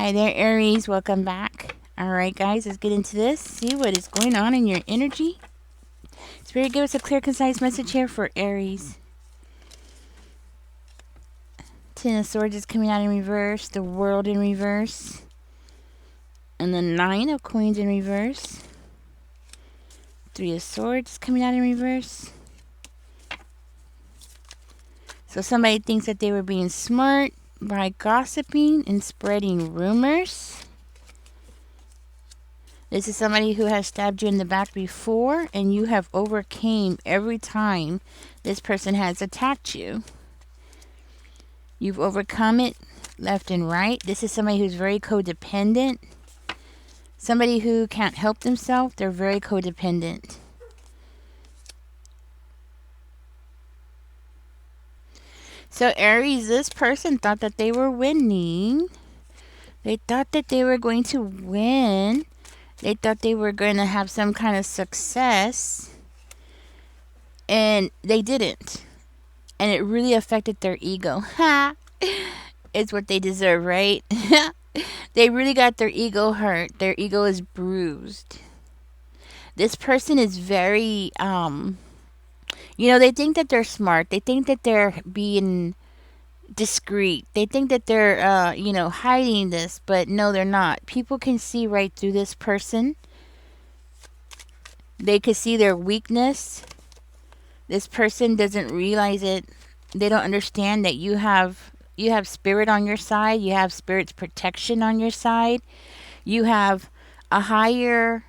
Hi there, Aries. Welcome back. All right, guys, let's get into this. See what is going on in your energy. Spirit, give us a clear, concise message here for Aries. Ten of Swords is coming out in reverse. The World in reverse. And the Nine of Coins in reverse. Three of Swords is coming out in reverse. So somebody thinks that they were being smart by gossiping and spreading rumors. This is somebody who has stabbed you in the back before, and you have overcame every time this person has attacked you. You've overcome it left and right. This is somebody who's very codependent. Somebody who can't help themselves. They're very codependent. So Aries, this person thought that they were winning. They thought that they were going to win. They thought they were going to have some kind of success. And they didn't. And it really affected their ego. Ha! It's what they deserve, right? They really got their ego hurt. Their ego is bruised. This person is very, they think that they're smart. They think that they're being discreet. They think that they're, hiding this, but no, they're not. People can see right through this person. They can see their weakness. This person doesn't realize it. They don't understand that you have spirit on your side. You have spirit's protection on your side. You have a higher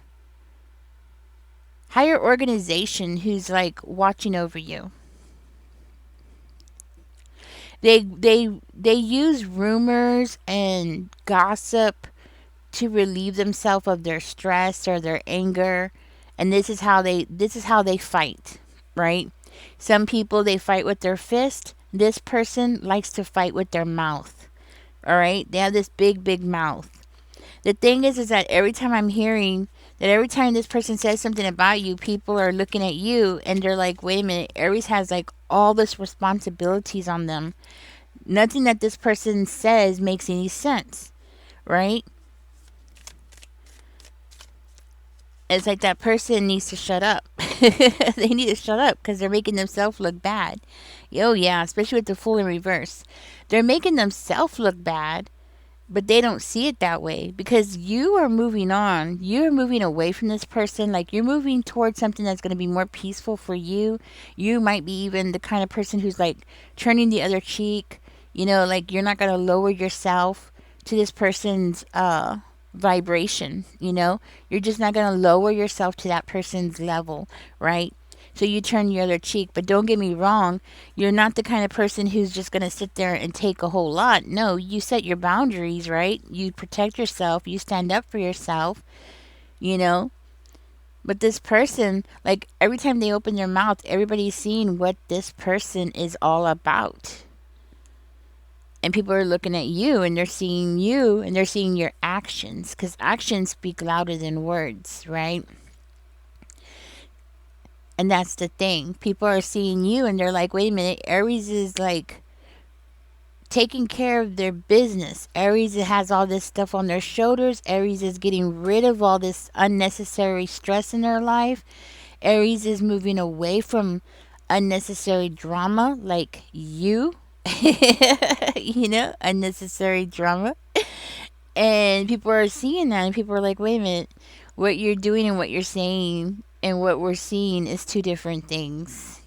organization who's like watching over you. They use rumors and gossip to relieve themselves of their stress or their anger, and this is how they fight, right? Some people, they fight with their fist. This person likes to fight with their mouth. All right? They have this big mouth. The thing is that every time I'm hearing that every time this person says something about you, people are looking at you and they're like, wait a minute, Aries has like all this responsibilities on them. Nothing that this person says makes any sense, right? It's like that person needs to shut up. They need to shut up because they're making themselves look bad. Oh yeah, especially with the Fool in reverse. They're making themselves look bad, but they don't see it that way because you are moving on. You're moving away from this person. Like you're moving towards something that's going to be more peaceful for you. You might be even the kind of person who's like turning the other cheek. Like you're not going to lower yourself to this person's vibration. You're just not going to lower yourself to that person's level, right? So you turn your other cheek. But don't get me wrong, you're not the kind of person who's just going to sit there and take a whole lot. No, you set your boundaries, right? You protect yourself. You stand up for yourself, But this person, like every time they open their mouth, everybody's seeing what this person is all about. And people are looking at you and they're seeing you and they're seeing your actions, because actions speak louder than words, right? And that's the thing. People are seeing you and they're like, wait a minute, Aries is like taking care of their business. Aries has all this stuff on their shoulders. Aries is getting rid of all this unnecessary stress in their life. Aries is moving away from unnecessary drama like you. Unnecessary drama. And people are seeing that and people are like, wait a minute, what you're doing and what you're saying and what we're seeing is two different things,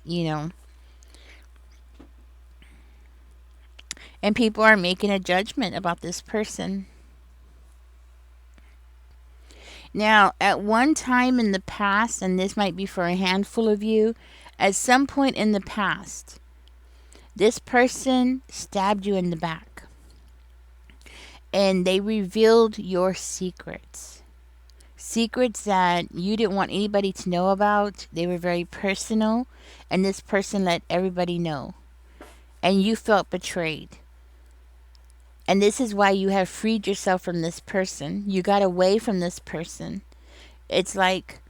And people are making a judgment about this person. Now, at one time in the past, and this might be for a handful of you, at some point in the past, this person stabbed you in the back. And they revealed your secrets. Secrets that you didn't want anybody to know about. They were very personal. And this person let everybody know. And you felt betrayed. And this is why you have freed yourself from this person. You got away from this person. It's like,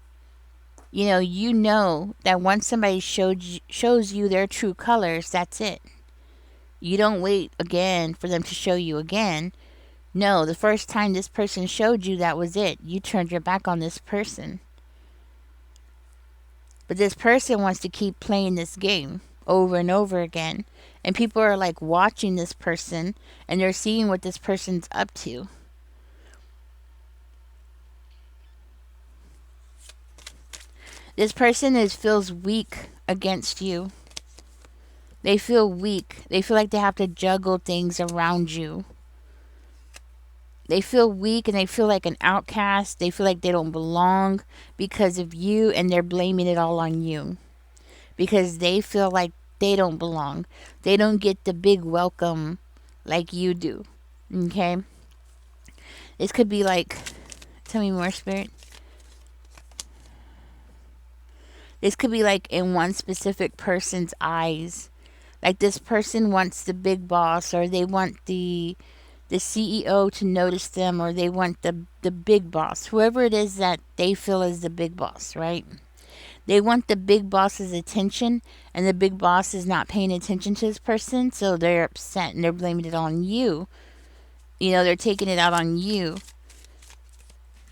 you know that once somebody shows you their true colors, that's it. You don't wait again for them to show you again. No, the first time this person showed you, that was it. You turned your back on this person. But this person wants to keep playing this game over and over again. And people are like watching this person and they're seeing what this person's up to. This person feels weak against you. They feel weak. They feel like they have to juggle things around you. They feel weak and they feel like an outcast. They feel like they don't belong because of you, and they're blaming it all on you. Because they feel like they don't belong. They don't get the big welcome like you do. Okay? This could be like, tell me more, Spirit. This could be like in one specific person's eyes. Like this person wants the big boss, or they want the CEO to notice them, or they want the big boss. Whoever it is that they feel is the big boss, right? They want the big boss's attention, and the big boss is not paying attention to this person, so they're upset and they're blaming it on you. You know, they're taking it out on you.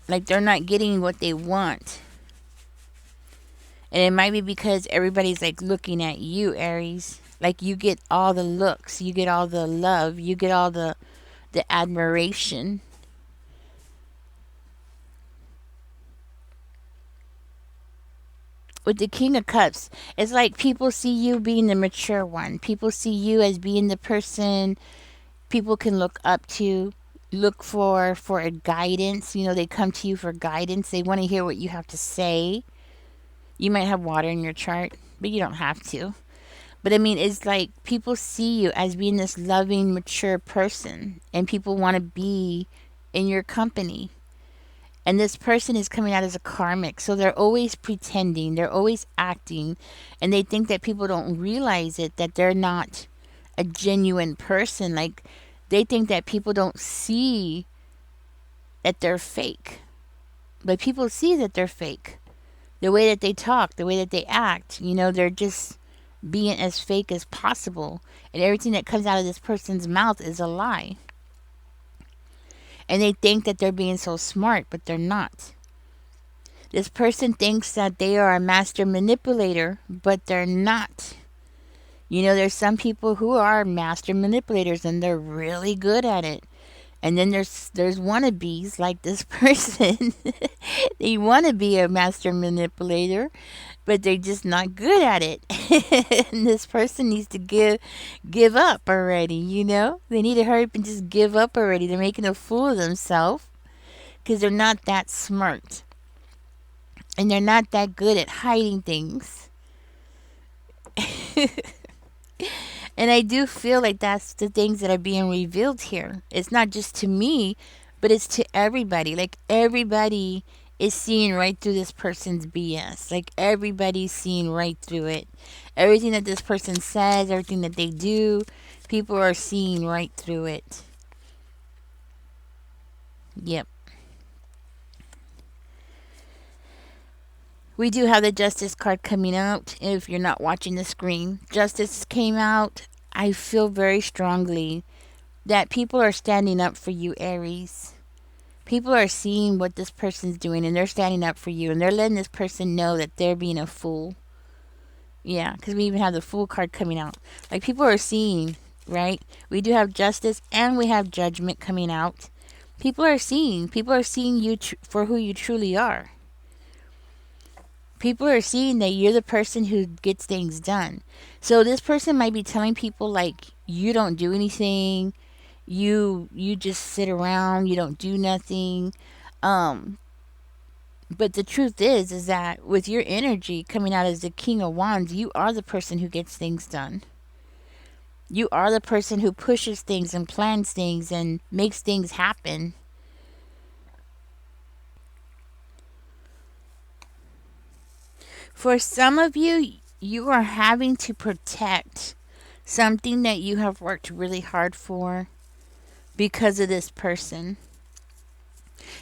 Like they're not getting what they want. And it might be because everybody's like looking at you, Aries. Like you get all the looks, you get all the love, you get all the admiration. With the King of Cups, it's like people see you being the mature one. People see you as being the person people can look up to, look for a guidance. You know, they come to you for guidance. They want to hear what you have to say. You might have water in your chart, but you don't have to. But I mean, it's like people see you as being this loving, mature person, and people want to be in your company. And this person is coming out as a karmic, so they're always pretending, they're always acting, and they think that people don't realize it, that they're not a genuine person. Like, they think that people don't see that they're fake. But people see that they're fake. The way that they talk, the way that they act, you know, they're just being as fake as possible. And everything that comes out of this person's mouth is a lie. And they think that they're being so smart, but they're not. This person thinks that they are a master manipulator, but they're not. You know, there's some people who are master manipulators and they're really good at it. And then there's wannabes like this person. They want to be a master manipulator, but they're just not good at it. And this person needs to give up already, you know? They need to hurry up and just give up already. They're making a fool of themselves because they're not that smart. And they're not that good at hiding things. And I do feel like that's the things that are being revealed here. It's not just to me, but it's to everybody. Like everybody is seeing right through this person's BS. Like everybody's seeing right through it. Everything that this person says, everything that they do, people are seeing right through it. Yep. We do have the Justice card coming out. If you're not watching the screen, Justice came out. I feel very strongly that people are standing up for you, Aries. People are seeing what this person's doing and they're standing up for you and they're letting this person know that they're being a fool. Yeah, because we even have the Fool card coming out. Like people are seeing, right? We do have Justice and we have Judgment coming out. People are seeing you for who you truly are. People are seeing that you're the person who gets things done. So this person might be telling people like, you don't do anything, you just sit around, you don't do nothing. But the truth is that with your energy coming out as the King of Wands, you are the person who gets things done. You are the person who pushes things and plans things and makes things happen. For some of you, you are having to protect something that you have worked really hard for because of this person.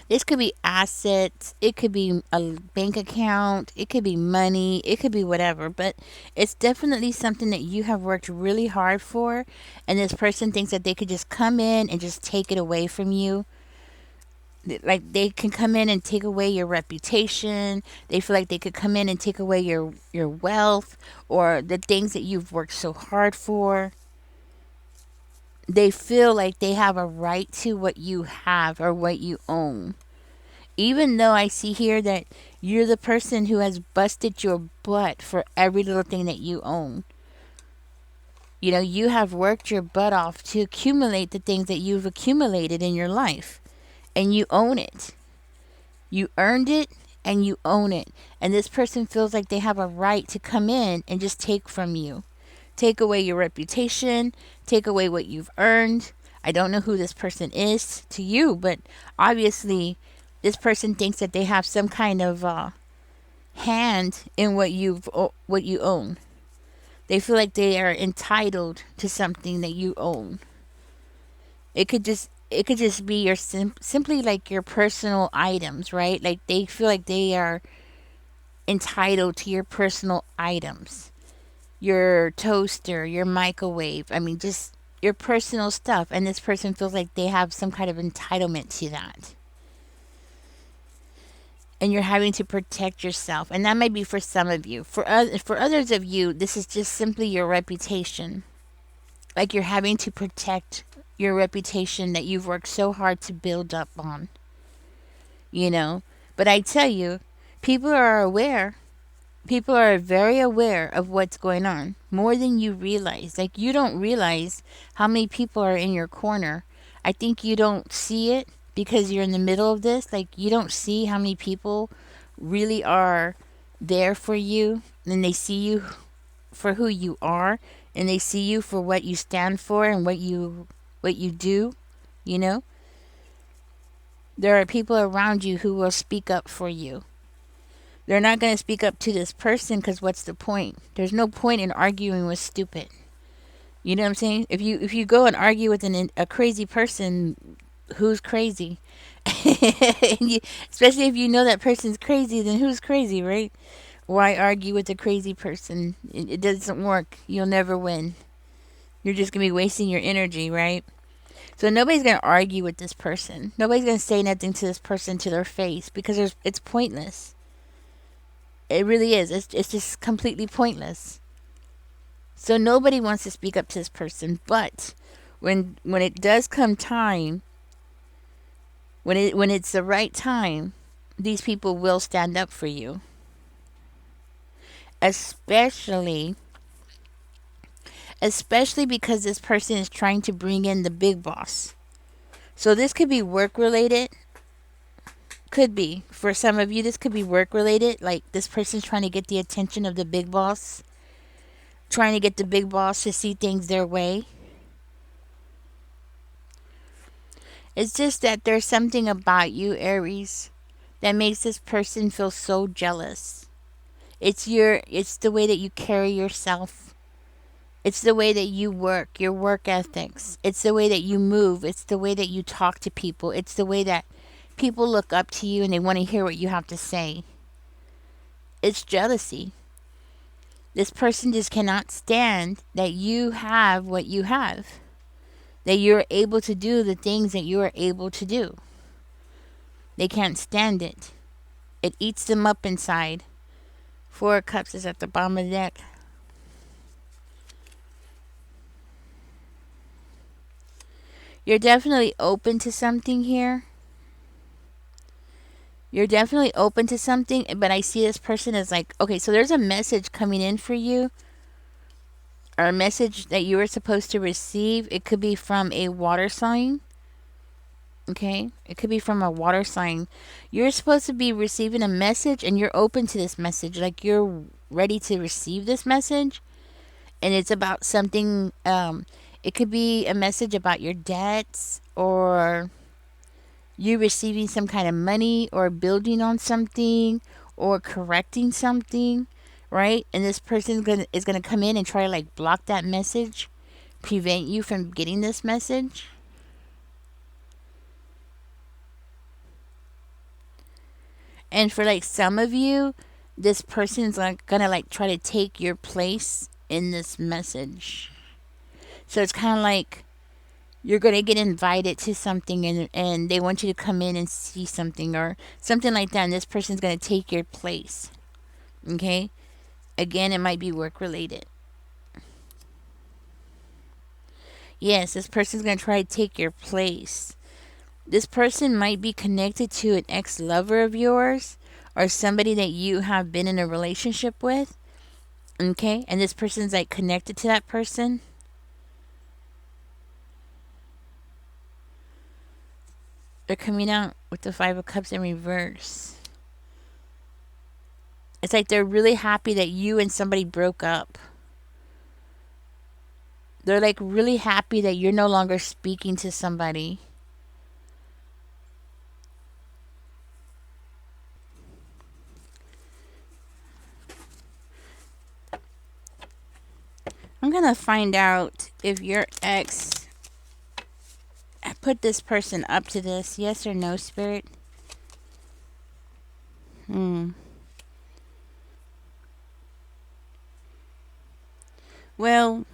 This could be assets, it could be a bank account, it could be money, it could be whatever, but it's definitely something that you have worked really hard for, and this person thinks that they could just come in and just take it away from you. Like they can come in and take away your reputation. They feel like they could come in and take away your wealth or the things that you've worked so hard for. They feel like they have a right to what you have or what you own. Even though I see here that you're the person who has busted your butt for every little thing that you own. You know, you have worked your butt off to accumulate the things that you've accumulated in your life, and you own it. You earned it and you own it. And this person feels like they have a right to come in and just take from you. Take away your reputation, take away what you've earned. I don't know who this person is to you, but obviously this person thinks that they have some kind of hand in what you own. They feel like they are entitled to something that you own. It could just be your simply like your personal items, right? Like they feel like they are entitled to your personal items. Your toaster, your microwave, I mean just your personal stuff, and this person feels like they have some kind of entitlement to that. And you're having to protect yourself. And that might be for some of you. For others of you, this is just simply your reputation. Like you're having to protect your reputation that you've worked so hard to build up on, you know. But I tell you, people are aware. People are very aware of what's going on more than you realize. Like you don't realize how many people are in your corner. I think you don't see it because you're in the middle of this. Like you don't see how many people really are there for you, and they see you for who you are, and they see you for what you stand for and what you do, you know? There are people around you who will speak up for you. They're not going to speak up to this person because what's the point? There's no point in arguing with stupid. You know what I'm saying? If you go and argue with a crazy person, who's crazy? Especially if you know that person's crazy, then who's crazy, right? Why argue with a crazy person? It doesn't work. You'll never win. You're just going to be wasting your energy, right? So nobody's going to argue with this person. Nobody's going to say nothing to this person to their face because it's pointless. It really is. It's just completely pointless. So nobody wants to speak up to this person, but when it does come time, when it's the right time, these people will stand up for you. Especially because this person is trying to bring in the big boss. So this could be work related. Could be. For some of you, this could be work related. Like this person's trying to get the attention of the big boss. Trying to get the big boss to see things their way. It's just that there's something about you, Aries, that makes this person feel so jealous. It's the way that you carry yourself. It's the way that you work, your work ethics. It's the way that you move. It's the way that you talk to people. It's the way that people look up to you and they want to hear what you have to say. It's jealousy. This person just cannot stand that you have what you have. That you're able to do the things that you are able to do. They can't stand it. It eats them up inside. 4 of Cups is at the bottom of the deck. You're definitely open to something here. You're definitely open to something, but I see this person as like, okay, so there's a message coming in for you, or a message that you were supposed to receive. It could be from a water sign. Okay? It could be from a water sign. You're supposed to be receiving a message and you're open to this message. Like you're ready to receive this message. And it's about something, it could be a message about your debts, or you receiving some kind of money, or building on something, or correcting something, right? And this person is gonna come in and try to like block that message, prevent you from getting this message. And for like some of you, this person's like gonna like try to take your place in this message. So it's kind of like you're gonna get invited to something, and they want you to come in and see something or something like that, and this person's gonna take your place. Okay? Again, it might be work related. Yes, this person's gonna try to take your place. This person might be connected to an ex lover of yours or somebody that you have been in a relationship with. Okay? And this person's like connected to that person. They're coming out with the Five of Cups in reverse. It's like they're really happy that you and somebody broke up. They're like really happy that you're no longer speaking to somebody. I'm going to find out if your ex put this person up to this. Yes or no, Spirit? Well,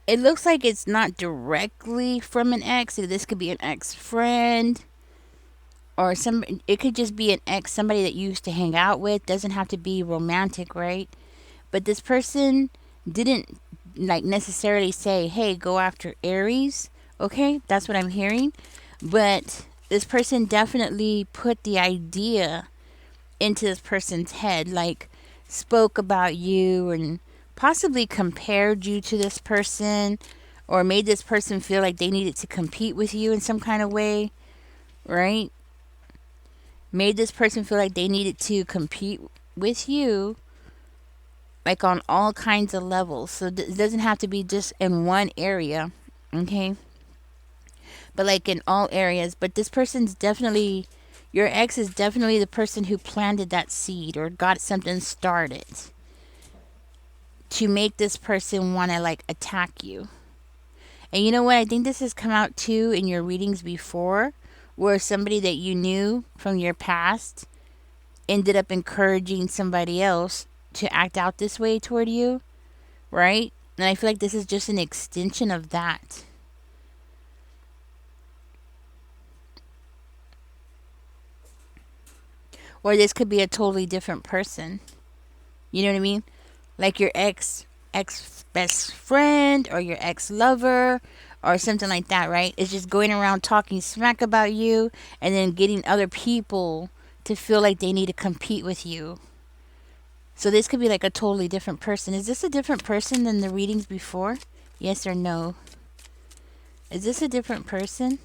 it looks like it's not directly from an ex. This could be an ex friend or it could just be an ex, somebody that you used to hang out with. Doesn't have to be romantic, right? But this person didn't like necessarily say, hey, go after Aries. Okay, that's what I'm hearing. But this person definitely put the idea into this person's head, like spoke about you and possibly compared you to this person or made this person feel like they needed to compete with you in some kind of way, right? Made this person feel like they needed to compete with you, like on all kinds of levels. So it doesn't have to be just in one area, okay? But like in all areas. But this person's definitely, your ex is definitely the person who planted that seed or got something started to make this person want to like attack you. And you know what? I think this has come out too in your readings before, where somebody that you knew from your past ended up encouraging somebody else to act out this way toward you, right? And I feel like this is just an extension of that. Or this could be a totally different person. You know what I mean? Like your ex best friend or your ex lover or something like that, right? It's just going around talking smack about you and then getting other people to feel like they need to compete with you. So this could be like a totally different person. Is this a different person than the readings before? Yes or no? Is this a different person?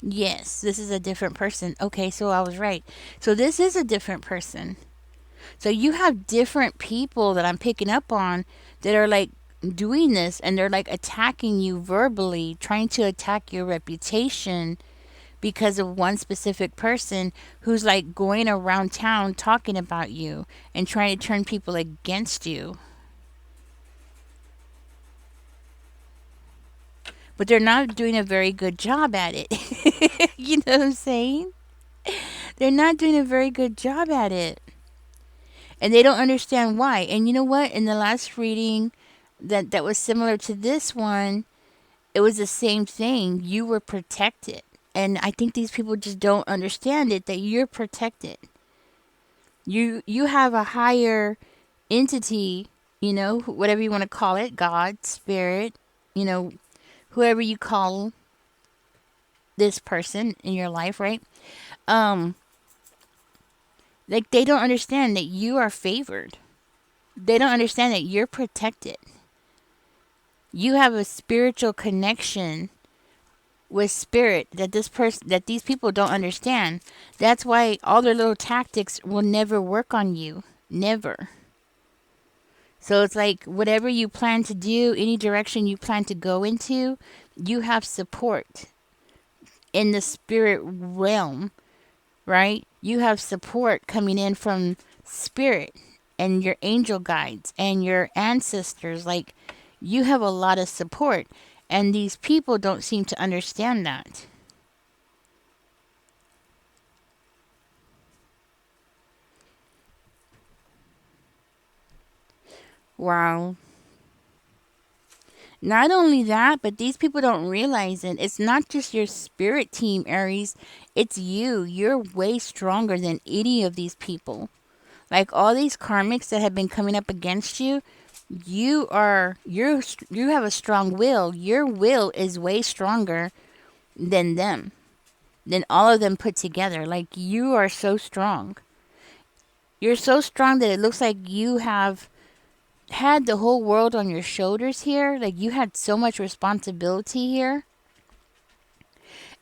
Yes, this is a different person. Okay, so I was right. So this is a different person. So you have different people that I'm picking up on that are like doing this and they're like attacking you verbally, trying to attack your reputation because of one specific person who's like going around town talking about you and trying to turn people against you. But they're not doing a very good job at it. You know what I'm saying? They're not doing a very good job at it. And they don't understand why. And you know what? In the last reading that was similar to this one, it was the same thing. You were protected. And I think these people just don't understand it, that you're protected. You have a higher entity, you know, whatever you want to call it, God, spirit, you know, whoever you call this person in your life, right? Like they don't understand that you are favored. They don't understand that you're protected. You have a spiritual connection with spirit that these people don't understand. That's why all their little tactics will never work on you. Never. So it's like whatever you plan to do, any direction you plan to go into, you have support in the spirit realm, right? You have support coming in from spirit and your angel guides and your ancestors. Like you have a lot of support, and these people don't seem to understand that. Wow. Not only that, but these people don't realize it. It's not just your spirit team, Aries. It's you. You're way stronger than any of these people. Like all these karmics that have been coming up against you, you have a strong will. Your will is way stronger than them, than all of them put together. Like you are so strong. You're so strong that it looks like you have had the whole world on your shoulders here. Like you had so much responsibility here,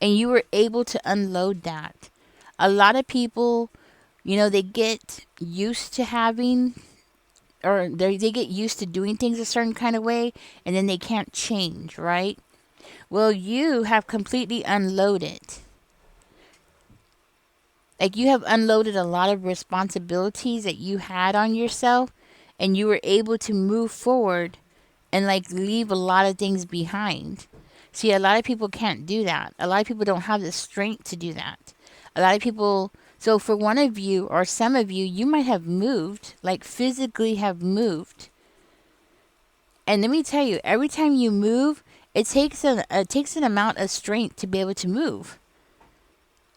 and you were able to unload that. A lot of people, they get used to having, or they get used to doing things a certain kind of way, and then they can't change, right? Well, you have completely unloaded. Like you have unloaded a lot of responsibilities that you had on yourself, and you were able to move forward and like leave a lot of things behind. See, a lot of people can't do that. A lot of people don't have the strength to do that. A lot of people, so for one of you or some of you, you might have moved, like physically have moved. And let me tell you, every time you move, it takes an amount of strength to be able to move.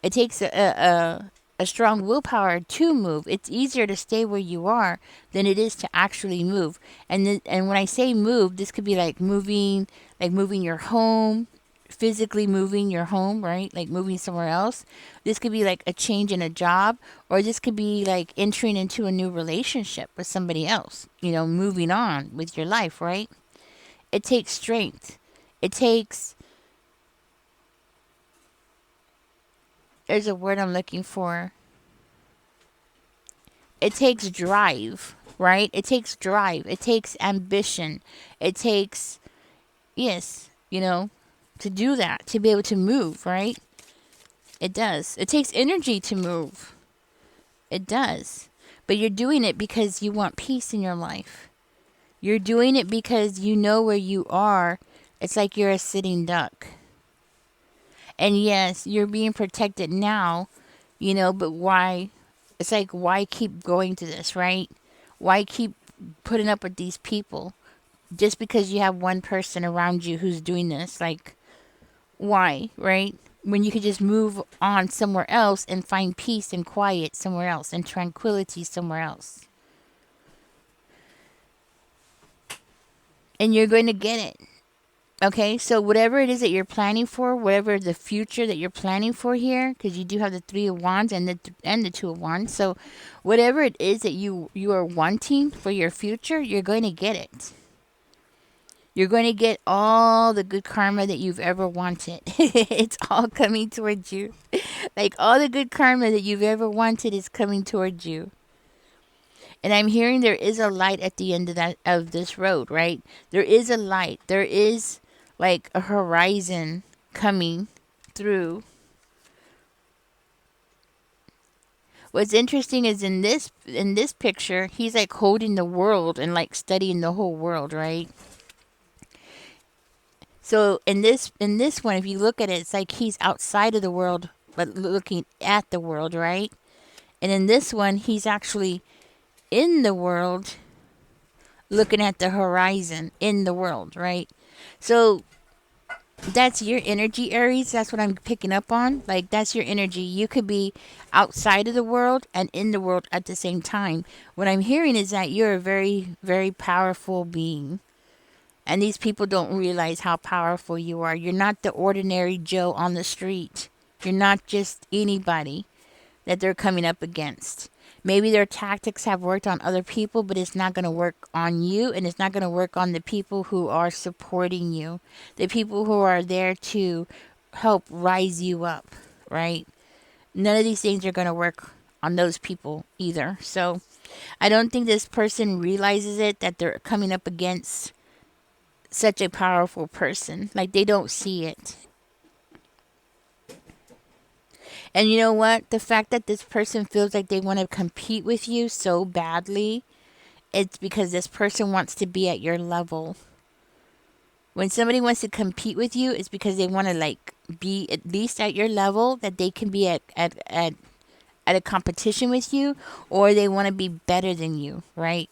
It takes a strong willpower to move. It's easier to stay where you are than it is to actually move. And when I say move, this could be like moving your home, physically moving your home, right? Like moving somewhere else. This could be like a change in a job, or this could be like entering into a new relationship with somebody else. Moving on with your life, right? It takes strength. It takes There's a word I'm looking for. It takes drive, right? It takes drive. It takes ambition. It takes, yes, to do that, to be able to move, right? It does. It takes energy to move. It does. But you're doing it because you want peace in your life. You're doing it because you know where you are. It's like you're a sitting duck. And yes, you're being protected now, but why? It's like, why keep going to this, right? Why keep putting up with these people just because you have one person around you who's doing this? Like, why, right? When you could just move on somewhere else and find peace and quiet somewhere else and tranquility somewhere else. And you're going to get it. Okay, so whatever it is that you're planning for, whatever the future that you're planning for here, because you do have the Three of Wands and the Two of Wands. So, whatever it is that you are wanting for your future, you're going to get it. You're going to get all the good karma that you've ever wanted. It's all coming towards you. Like all the good karma that you've ever wanted is coming towards you. And I'm hearing there is a light at the end of this road, right? There is a light. There is like a horizon coming through. What's interesting is in this picture, he's like holding the world and like studying the whole world, right? So in this one, if you look at it, it's like he's outside of the world but looking at the world, right? And in this one, he's actually in the world looking at the horizon in the world, right? So that's your energy, Aries. That's what I'm picking up on. Like, that's your energy. You could be outside of the world and in the world at the same time. What I'm hearing is that you're a very, very powerful being. And these people don't realize how powerful you are. You're not the ordinary Joe on the street. You're not just anybody that they're coming up against. Maybe their tactics have worked on other people, but it's not going to work on you, and it's not going to work on the people who are supporting you, the people who are there to help rise you up, right? None of these things are going to work on those people either. So I don't think this person realizes it, that they're coming up against such a powerful person. Like, they don't see it. And you know what? The fact that this person feels like they want to compete with you so badly, it's because this person wants to be at your level. When somebody wants to compete with you, it's because they want to like be at least at your level, that they can be at a competition with you, or they want to be better than you, right?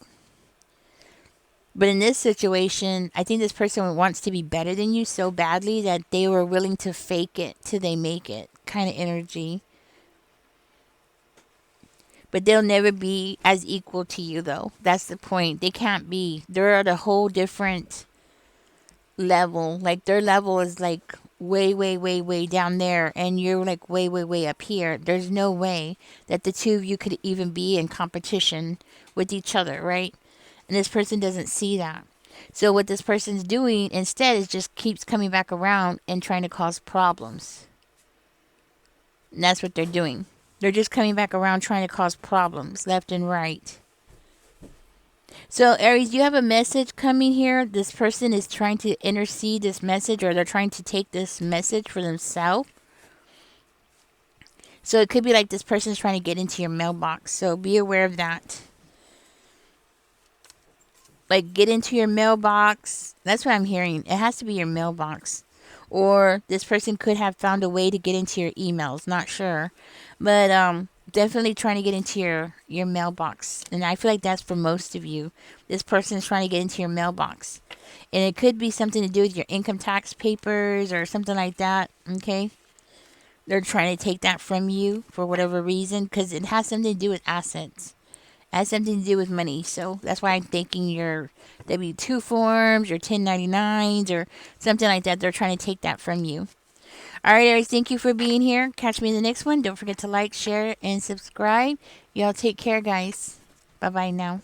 But in this situation, I think this person wants to be better than you so badly that they were willing to fake it till they make it kind of energy. But they'll never be as equal to you, though. That's the point. They can't be. They're at a whole different level. Like their level is like way, way, way, way down there, and you're like way, way, way up here. There's no way that the two of you could even be in competition with each other, right? And this person doesn't see that. So what this person's doing instead is just keeps coming back around and trying to cause problems. And that's what they're doing. They're just coming back around trying to cause problems left and right. So, Aries, you have a message coming here. This person is trying to intercede this message, or they're trying to take this message for themselves. So, it could be like this person is trying to get into your mailbox. So, be aware of that. Like, get into your mailbox. That's what I'm hearing. It has to be your mailbox. Or this person could have found a way to get into your emails. Not sure. But, definitely trying to get into your mailbox. And I feel like that's for most of you. This person is trying to get into your mailbox. And it could be something to do with your income tax papers or something like that. Okay? They're trying to take that from you for whatever reason because it has something to do with assets. It has something to do with money. So that's why I'm thinking your W-2 forms, your 1099s, or something like that. They're trying to take that from you. All right, Aries, thank you for being here. Catch me in the next one. Don't forget to like, share, and subscribe. Y'all take care, guys. Bye-bye now.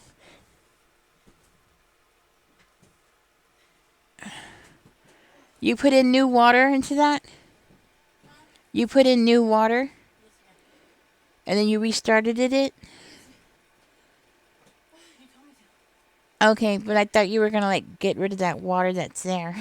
You put in new water into that? You put in new water? And then you restarted it? Okay, but I thought you were going to, like, get rid of that water that's there.